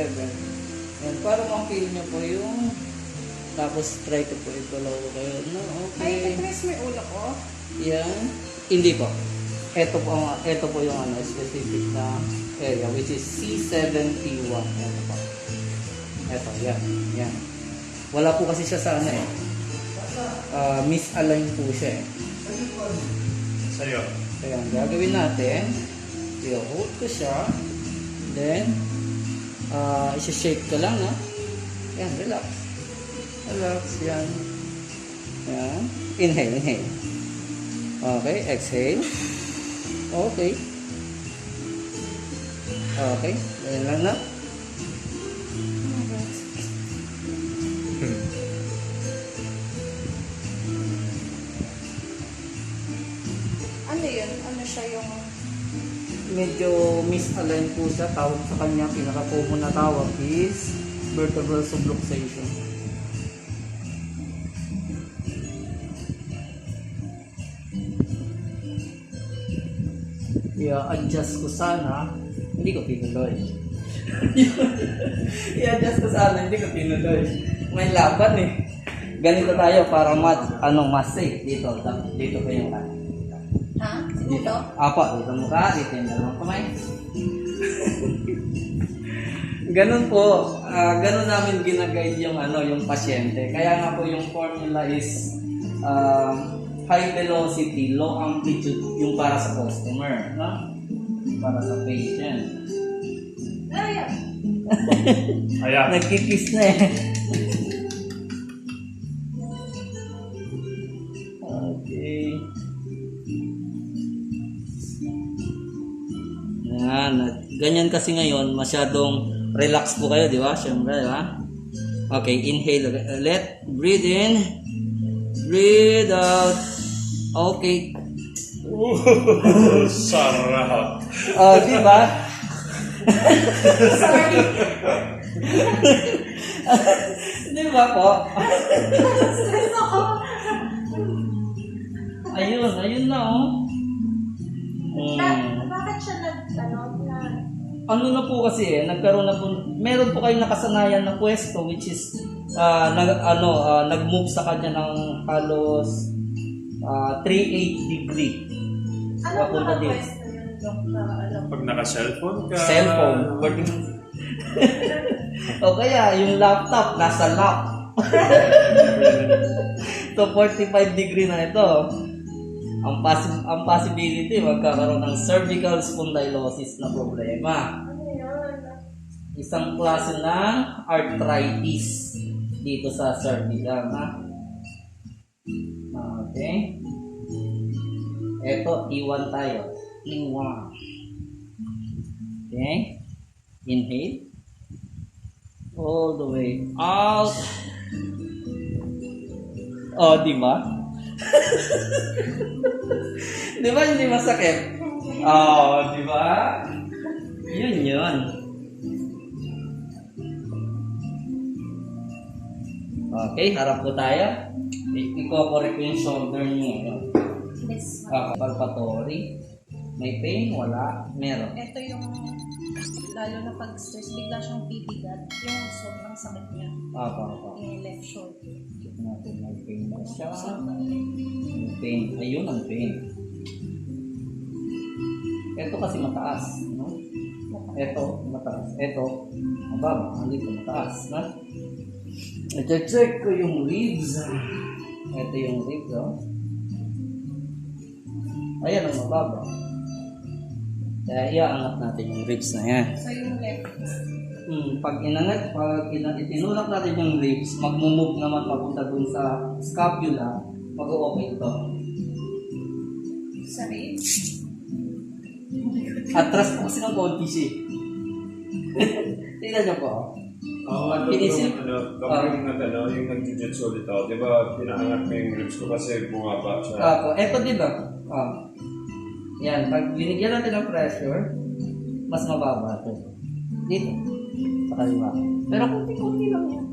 7. Yan, para ma-feel nyo po yung tapos try ko po i-follow kayo. No, okay. Ay, Chris, may ulo ko? Yan. Hindi po. Ito po yung ano, specific na area which is C71. Ito po. Ito, yan. Yan. Wala po kasi siya sa ano eh. Misalign po siya eh. Sa'yo. Kaya gagawin natin, i-hold ko siya, then, isa-shake ko lang, no? Yan, relax. Relax, yan. Yan. Inhale, inhale. Okay, exhale. Okay. Okay, ganyan lang na. Ano yun? Ano siya yung... Medyo misalign po siya. Tawag sa kanya, pinaka-common na tawag is vertebral subluxation. I-adjust ko sana, hindi ko tinuloy. I-adjust ko sana, hindi ko tinuloy. May laban eh. Ganito tayo para mas safe dito. Dito po yung laban. Ha? Dito? Apa, dito mukha, dito yung dalawang kamay. Ganun po, ganun namin ginaguide yung yung pasyente. Kaya nga po yung formula is high velocity, low amplitude yung para sa customer, no? Para sa patient. Ayan. Ayan. Nagkikiss na eh. Okay. Yan. Ganyan kasi ngayon, masyadong relax po kayo, di ba? Siyempre, di ba? Okay, inhale. Breathe in. Breathe out. Okay. Sarap. Oh, di ba? Sorry. Di ba po? Stress ako. Ayun na oh. Bakit siya Ano na po kasi nagkaroon na po, meron po kayong nakasanayan na pwesto which is nag-move sa kanya ng halos 380 degree. Ano Papunta ba dito. pwesto yun, Dok? Pag naka-cellphone ka. Cellphone. O kaya yung laptop nasa lap. So 45 degree na ito. Ang possibility magkakaroon ng cervical spondylosis na problema. Ano yun? Isang klase ng arthritis dito sa cervical, ha? Okay. Ito, T1 tayo. T1. Okay. Inhale. All the way out. Oh, di ba? Di ba hindi masakit? Oh, di ba? Yun. Okay, harap ko tayo. Iko-correct ko yung shoulder niyo. Yes. Palpatory. May pain? Wala. Meron. Ito yung, lalo na pag stress, bigla siyang bibigat. Yung sobrang sakit niya. Apa. Yung left shoulder. Check natin. May pain ba siya? May pain. Ayun ang pain. Ito kasi mataas. No? Ito, mataas. Ito, mababa. Andito, mataas. No? I-check ko yung ribs. Ito yung ribs. Oh. Ayan ang mababa. Kaya iaangat natin yung ribs na yan. So yung left. Pag itinulak natin yung ribs, mag-move naman papunta dun sa scapula, mag-o-open ito. Sa ribs? Atras po kasi ng konti siya. Tingnan niyo po. Pinisil. Yung nag-jujutsu ulit ako, di ba pinaangat ko yung ribs ko kasi bumaba siya. Ito din ba? Yan, pag binigyan natin ng pressure, mas mababa ito. Dito. Sa kaliwa. Pero kunti-kunti lang yan.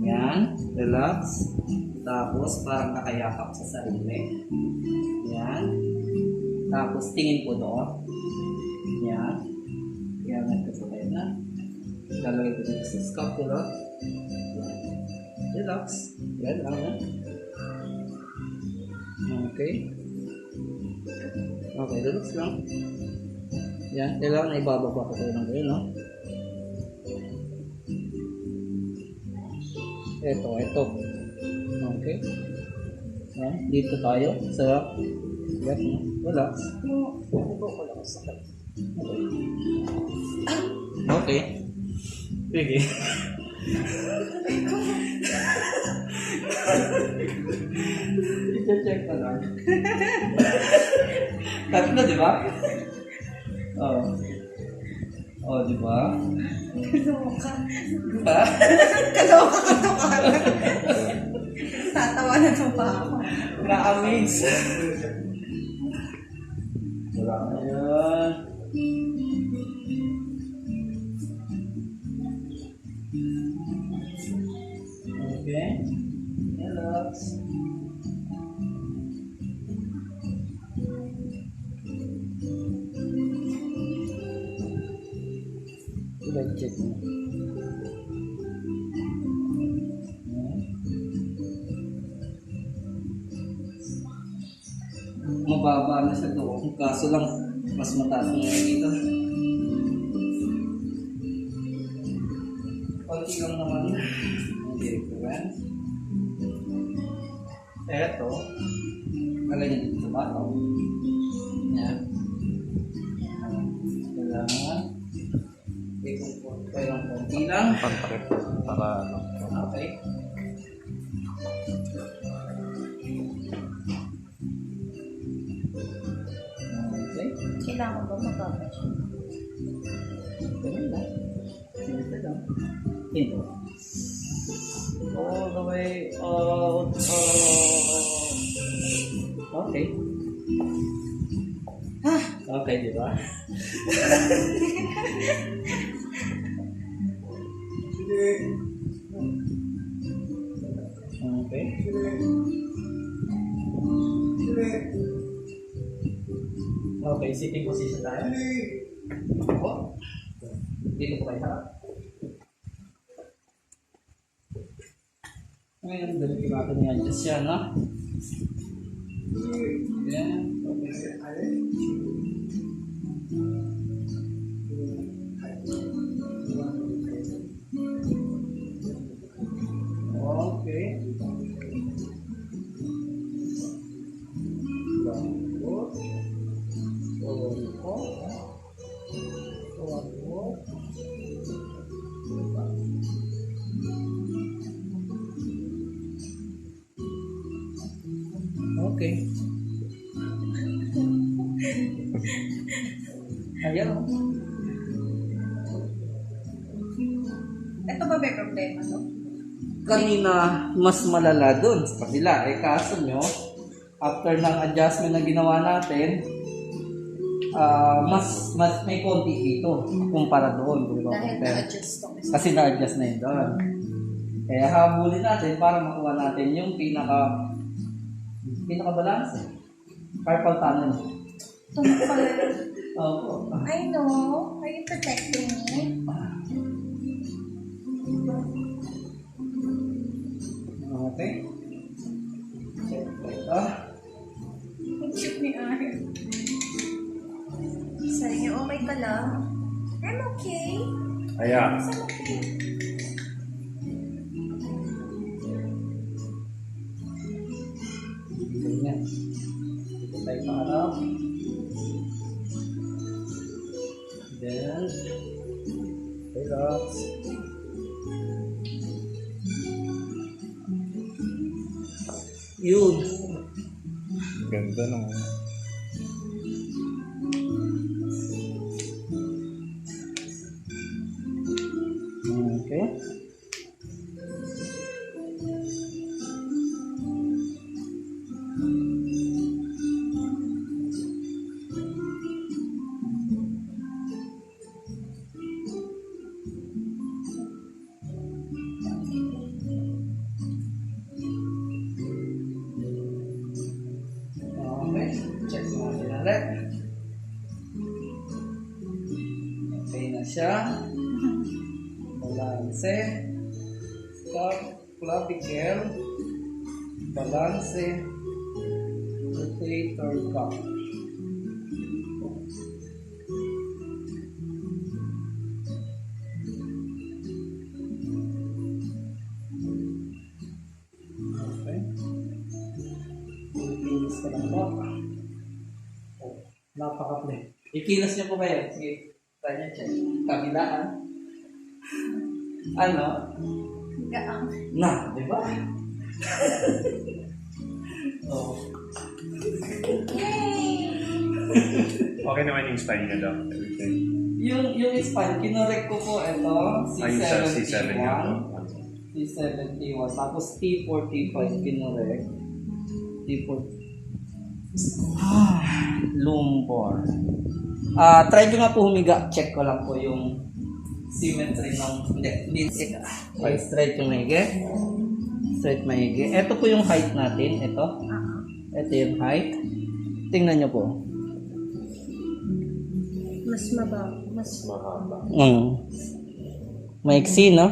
Yan. Relax. Tapos parang nakayakap sa sarili. Yan. Tapos tingin po doon. Yan. Yan. Ito po Ayan na. Lalagay ko dito sa scapula. Relax. Yan lang ha. Okay. Okay, relax lang. Yan, kailangan na ibababa ko tayo ng ganyan, no? Ito. Okay. Yan, dito tayo sa yan, no? Relax. Ibo ko lang sa kanya. Okay. Sige. I-check ko lang. Tatlo, di ba? Oo. Oh, di ba? Kaloka. Ha? Kaloka ka to ka. Tatawa na to pa ako. Na-amaze. Wala na yan. Okay. Relax. Check mo. Mababa na siya doon. Kaso lang, mas mataas na yun dito. Konti lang naman. Hindi ko yan. Eto. Alay niya dito sa bato. Yan. Kailangan. Kailangan konti lang. Pantakip para ano. Okay. Okay. Kailangan ba magkabas? Ganun lang. Simple lang. Ito. All the way out. Okay. Okay, di ba? Okay. Okay, sitting position tayo. Oh. Dito po kayo harap. Ngayon, dali ko natin i-adjust yan, no? Yan. Okay. Okay. Ayan. Ito ba may problema to? Kanina, mas malala dun sa kabila. Eh, kaso nyo, after ng adjustment na ginawa natin, mas may konti dito kumpara doon. Dahil na-adjust to. Kasi na-adjust na yun doon. Kaya habulin natin para makuha natin yung pinaka-balance. Carpal tunnel. Ito na pala. Opo. I know. Are you protecting me? Okay. Check ito. Ang cute ni Ari. Sabi niya, oh, may kala. I'm okay. Ayan. I'm okay. Ganyan. Dito tayo sa harap. Then, relax. Yun. Ganda nung Okay. Okay, check natin ulit. Okay na siya. Balance. Stop. Clavicle. Balance. Rotator cuff. Okay. Ikilos ka lang po. Oh, napaka-play. Ikilos niyo po kayo. Sige, try niyo check. Kabilaan. Ano? Gaang. Na, di ba? Oh. Yay! Okay naman yung spine niya daw. Everything. Yung span, kinorek ko po ito, Ay, sa C7 niya to. C71. Tapos T45 kinorek. T40. Lumbar. Try ko nga po humiga. Check ko lang po yung symmetry ng... Hindi. Okay, straight yung maigi. Straight maigi. Ito po yung height natin. Ito. Ito yung height. Tingnan nyo po. Mas mababa. Mas Mahaba. Maiksi, no?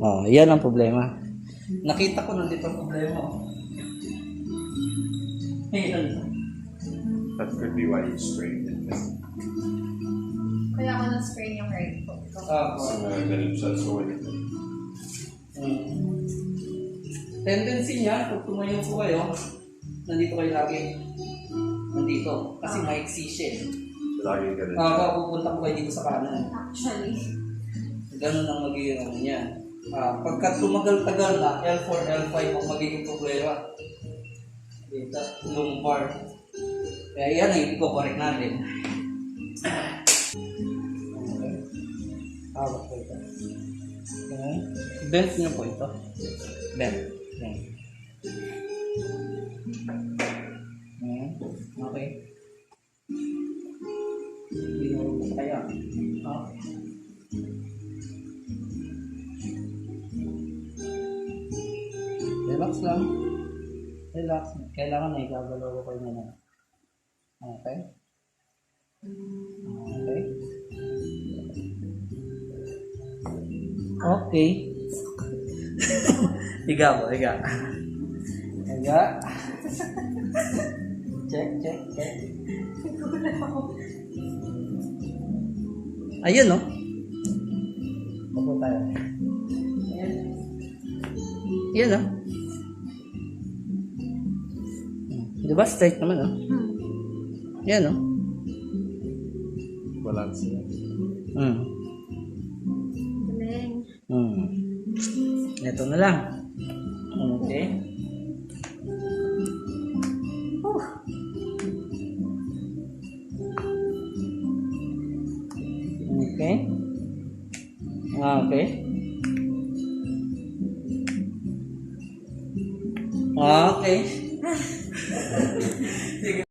Oh, yan ang problema. Nakita ko nandito ang problema. Ayan. That could be why you strained it. Kaya ako na-sprain yung right foot ko. So, ganun siya. So, Tendency niya, pag tumayo po kayo, nandito kayo lagi. Nandito. Kasi maiksi siya. lagi ganun. Pupunta po kayo dito sa kanan. Actually. Ganun ang magiging ano niya. Pagka tumagal-tagal na, L4, L5 ang magiging problema. Dito, lumbar. Kaya yan ang i-correct natin. Okay. Hawak po ito. Okay. Bend niyo po ito. Bend. Yan. Yan. Okay. Binuro po kaya. Okay. Relax lang. Relax. Kailangan na igagalaw ko kayo na. Okay? Okay. Okay. Higa po, higa. Higa. Check, check, check. Ayun, no? Opo tayo. Ayan. Ayan, no? Diba straight naman, no? Ayan, no? Balance yan. Galing. Ito na lang. Okay. Okay. Okay. Okay. Sige.